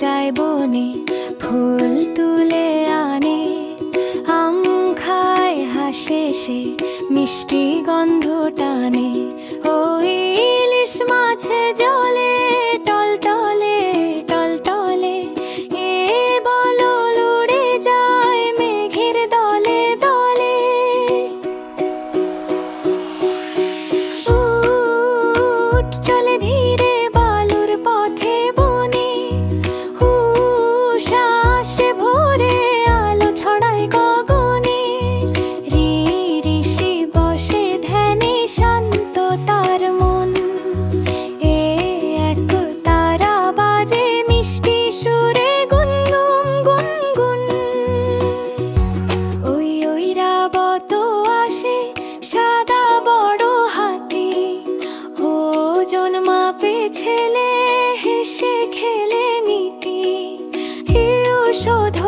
যায় বনে, ফুল তুলে আনে, আম খায় হাসে সে, মিষ্টি গন্ধ টানে। ওই ইলিশ মাছে জলে টলটলে টলটলে, এ বলো উড়ে যায় মেঘের দলে দলে। উট চলে ধীরে বালুর পথে বনে, হুশ আসে ভোরে আলো ছড়ায় গগনে। ঋষি বসে ধ্যানে শান্ত তার মন, এ এক তারা বাজে মিষ্টি সুরে গুনগুন গুনগুন। ওই ঐরাবত আসে সাদা বড় হাতি, ওজন মাপে ছেলে হেসে খেলে নীতি। হিউ শোধ